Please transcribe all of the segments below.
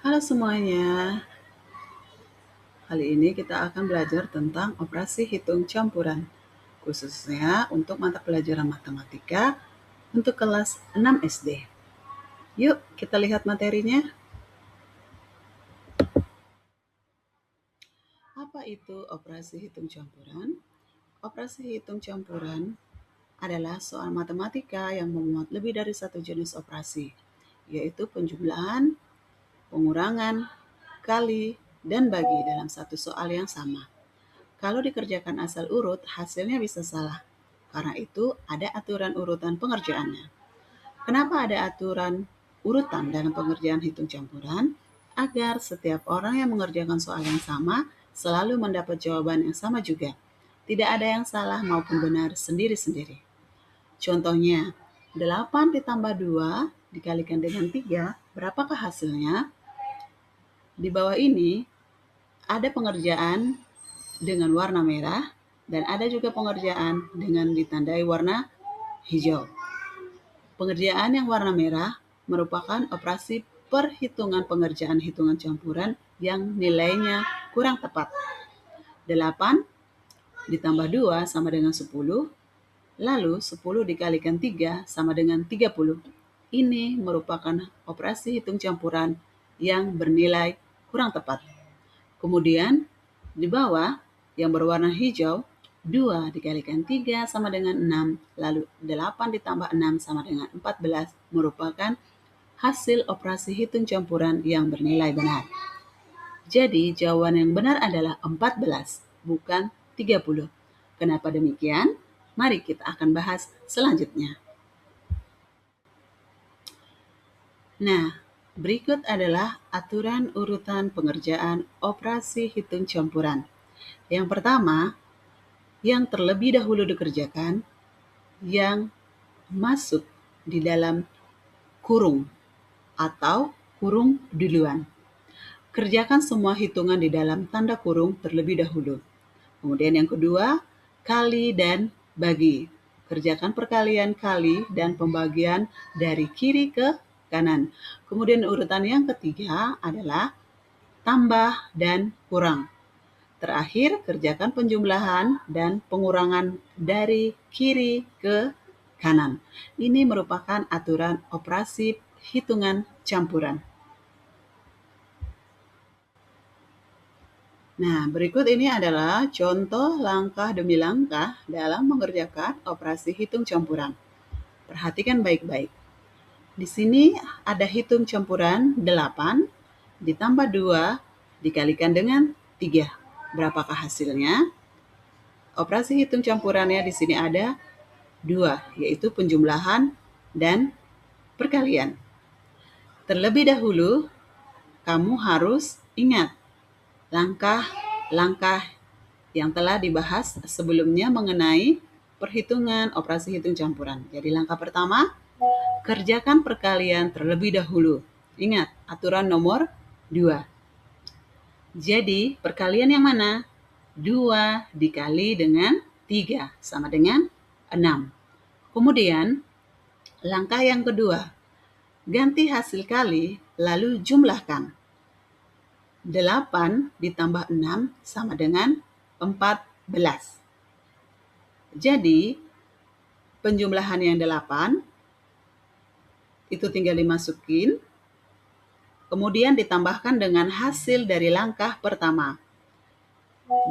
Halo semuanya, kali ini kita akan belajar tentang operasi hitung campuran, khususnya untuk mata pelajaran matematika untuk kelas 6 SD. Yuk kita lihat materinya. Apa itu operasi hitung campuran? Operasi hitung campuran adalah soal matematika yang memuat lebih dari satu jenis operasi, yaitu penjumlahan, pengurangan, kali, dan bagi dalam satu soal yang sama. Kalau dikerjakan asal urut, hasilnya bisa salah. Karena itu, ada aturan urutan pengerjaannya. Kenapa ada aturan urutan dalam pengerjaan hitung campuran? Agar setiap orang yang mengerjakan soal yang sama selalu mendapat jawaban yang sama juga. Tidak ada yang salah maupun benar sendiri-sendiri. Contohnya, 8 ditambah 2 dikalikan dengan 3, berapakah hasilnya? Di bawah ini ada pengerjaan dengan warna merah dan ada juga pengerjaan dengan ditandai warna hijau. Pengerjaan yang warna merah merupakan operasi perhitungan pengerjaan hitungan campuran yang nilainya kurang tepat. 8 ditambah 2 sama dengan 10, lalu 10 dikalikan 3 sama dengan 30. Ini merupakan operasi hitung campuran yang bernilai kurang tepat. Kemudian di bawah yang berwarna hijau, 2 dikalikan 3 sama dengan 6, lalu 8 ditambah 6 sama dengan 14 merupakan hasil operasi hitung campuran yang bernilai benar. Jadi jawaban yang benar adalah 14, bukan 30. Kenapa demikian? Mari kita akan bahas selanjutnya. Nah, berikut adalah aturan urutan pengerjaan operasi hitung campuran. Yang pertama, yang terlebih dahulu dikerjakan, yang masuk di dalam kurung atau kurung duluan. Kerjakan semua hitungan di dalam tanda kurung terlebih dahulu. Kemudian yang kedua, kali dan bagi. Kerjakan perkalian kali dan pembagian dari kiri ke kanan. Kemudian urutan yang ketiga adalah tambah dan kurang. Terakhir, kerjakan penjumlahan dan pengurangan dari kiri ke kanan. Ini merupakan aturan operasi hitungan campuran. Nah, berikut ini adalah contoh langkah demi langkah dalam mengerjakan operasi hitung campuran. Perhatikan baik-baik. Di sini ada hitung campuran 8 ditambah 2 dikalikan dengan 3. Berapakah hasilnya? Operasi hitung campurannya di sini ada 2, yaitu penjumlahan dan perkalian. Terlebih dahulu, kamu harus ingat langkah-langkah yang telah dibahas sebelumnya mengenai perhitungan operasi hitung campuran. Jadi langkah pertama, kerjakan perkalian terlebih dahulu. Ingat, aturan nomor 2. Jadi, perkalian yang mana? 2 dikali dengan 3 sama dengan 6. Kemudian, langkah yang kedua, ganti hasil kali lalu jumlahkan. 8 ditambah 6 sama dengan 14. Jadi, penjumlahan yang 8 itu tinggal dimasukin, kemudian ditambahkan dengan hasil dari langkah pertama.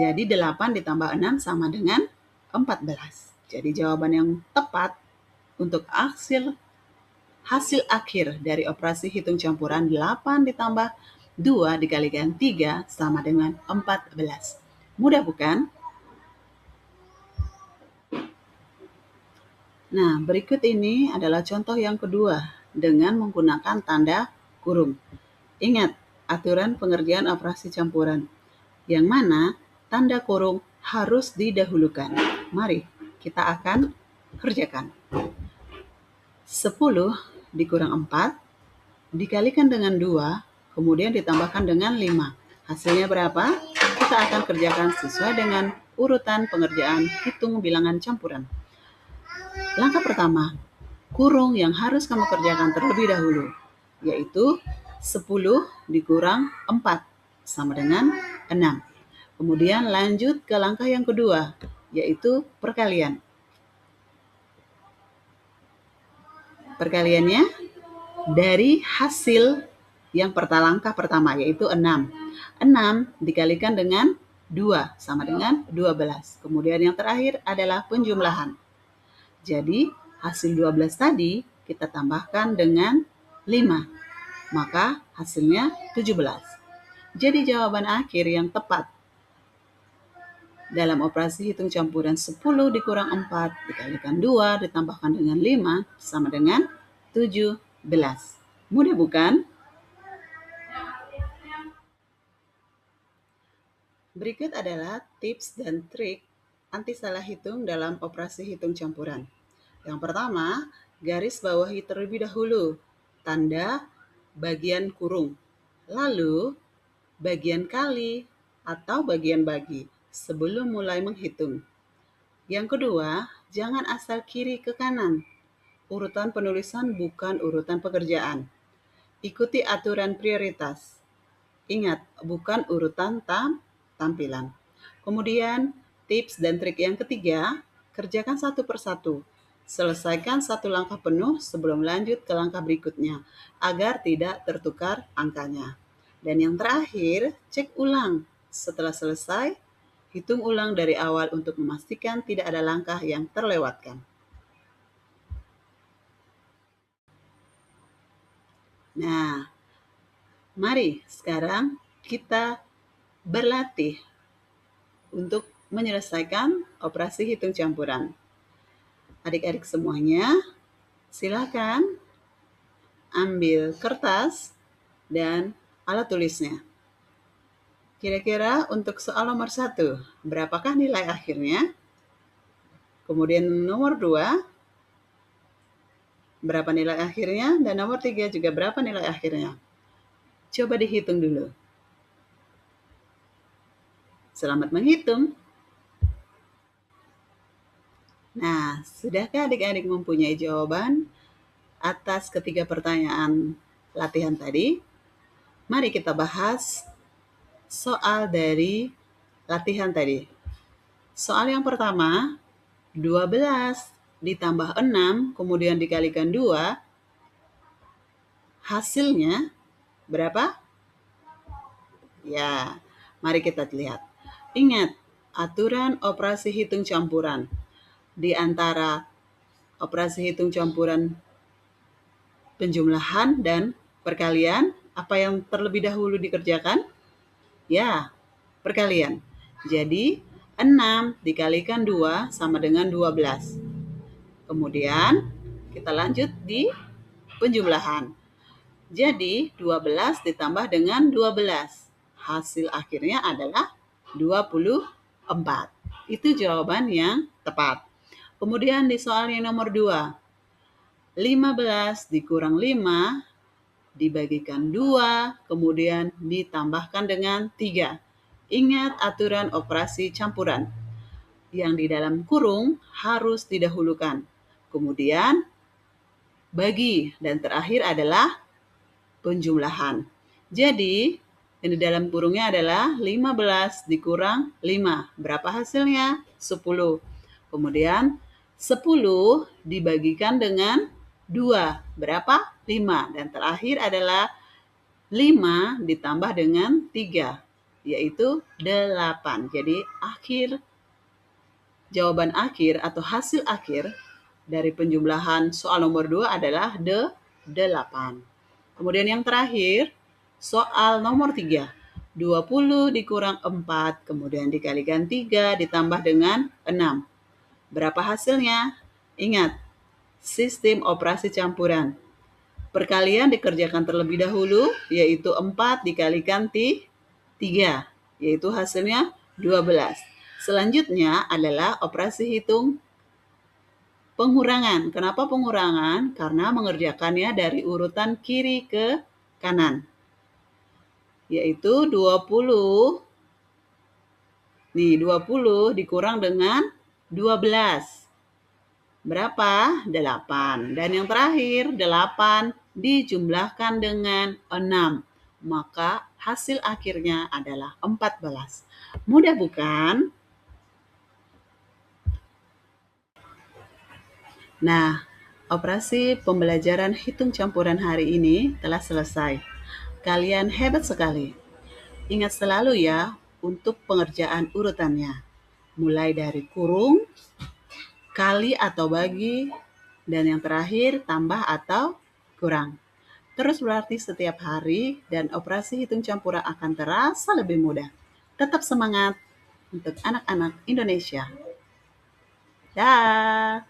Jadi 8 ditambah 6 sama dengan 14. Jadi jawaban yang tepat untuk hasil akhir dari operasi hitung campuran 8 ditambah 2 dikalikan 3 sama dengan 14. Mudah bukan? Nah, berikut ini adalah contoh yang kedua dengan menggunakan tanda kurung. Ingat, aturan pengerjaan operasi campuran, yang mana tanda kurung harus didahulukan. Mari kita akan kerjakan. 10 dikurang 4 dikalikan dengan 2, kemudian ditambahkan dengan 5. Hasilnya berapa? Kita akan kerjakan sesuai dengan urutan pengerjaan hitung bilangan campuran. Langkah pertama, kurung yang harus kamu kerjakan terlebih dahulu, yaitu 10 dikurang 4 sama dengan 6. Kemudian lanjut ke langkah yang kedua, yaitu perkalian. Perkaliannya dari hasil yang langkah pertama, yaitu 6. 6 dikalikan dengan 2 sama dengan 12. Kemudian yang terakhir adalah penjumlahan. Jadi hasil 12 tadi kita tambahkan dengan 5. Maka hasilnya 17. Jadi jawaban akhir yang tepat dalam operasi hitung campuran 10 dikurang 4 dikalikan 2 ditambahkan dengan 5 sama dengan 17. Mudah bukan? Berikut adalah tips dan trik anti salah hitung dalam operasi hitung campuran. Yang pertama, garis bawahi terlebih dahulu tanda bagian kurung. Lalu, bagian kali atau bagian bagi sebelum mulai menghitung. Yang kedua, jangan asal kiri ke kanan. Urutan penulisan bukan urutan pekerjaan. Ikuti aturan prioritas. Ingat, bukan urutan tampilan. Kemudian, tips dan trik yang ketiga, kerjakan satu persatu. Selesaikan satu langkah penuh sebelum lanjut ke langkah berikutnya, agar tidak tertukar angkanya. Dan yang terakhir, cek ulang. Setelah selesai, hitung ulang dari awal untuk memastikan tidak ada langkah yang terlewatkan. Nah, mari sekarang kita berlatih untuk menyelesaikan operasi hitung campuran. Adik-adik semuanya, silakan ambil kertas dan alat tulisnya. Kira-kira untuk soal nomor 1, berapakah nilai akhirnya? Kemudian nomor 2, berapa nilai akhirnya? Dan nomor 3 juga berapa nilai akhirnya? Coba dihitung dulu. Selamat menghitung. Nah, sudahkah adik-adik mempunyai jawaban atas ketiga pertanyaan latihan tadi? Mari kita bahas soal dari latihan tadi. Soal yang pertama, 12 ditambah 6, kemudian dikalikan 2, hasilnya berapa? Ya, mari kita lihat. Ingat, aturan operasi hitung campuran. Di antara operasi hitung campuran penjumlahan dan perkalian, apa yang terlebih dahulu dikerjakan? Ya, perkalian. Jadi, 6 dikalikan 2 sama dengan 12. Kemudian, kita lanjut di penjumlahan. Jadi, 12 ditambah dengan 12. Hasil akhirnya adalah 24. Itu jawaban yang tepat. Kemudian di soal yang nomor 2. 15 dikurang 5 dibagikan 2, kemudian ditambahkan dengan 3. Ingat aturan operasi campuran. Yang di dalam kurung harus didahulukan. Kemudian bagi, dan terakhir adalah penjumlahan. Jadi, yang di dalam kurungnya adalah 15 dikurang 5. Berapa hasilnya? 10. Kemudian 10 dibagikan dengan 2. Berapa? 5. Dan terakhir adalah 5 ditambah dengan 3, yaitu 8. Jadi jawaban akhir atau hasil akhir dari penjumlahan soal nomor 2 adalah 8. Kemudian yang terakhir, soal nomor 3. 20 dikurang 4, kemudian dikalikan 3 ditambah dengan 6. Berapa hasilnya? Ingat, sistem operasi campuran. Perkalian dikerjakan terlebih dahulu, yaitu 4 dikalikan 3, yaitu hasilnya 12. Selanjutnya adalah operasi hitung pengurangan. Kenapa pengurangan? Karena mengerjakannya dari urutan kiri ke kanan, yaitu 20. Nih, 20 dikurang dengan 12. Berapa? 8. Dan yang terakhir, 8 dijumlahkan dengan 6. Maka hasil akhirnya adalah 14. Mudah bukan? Nah, operasi pembelajaran hitung campuran hari ini telah selesai. Kalian hebat sekali. Ingat selalu ya untuk pengerjaan urutannya. Mulai dari kurung, kali atau bagi, dan yang terakhir tambah atau kurang. Terus berarti setiap hari dan operasi hitung campuran akan terasa lebih mudah. Tetap semangat untuk anak-anak Indonesia. Dah.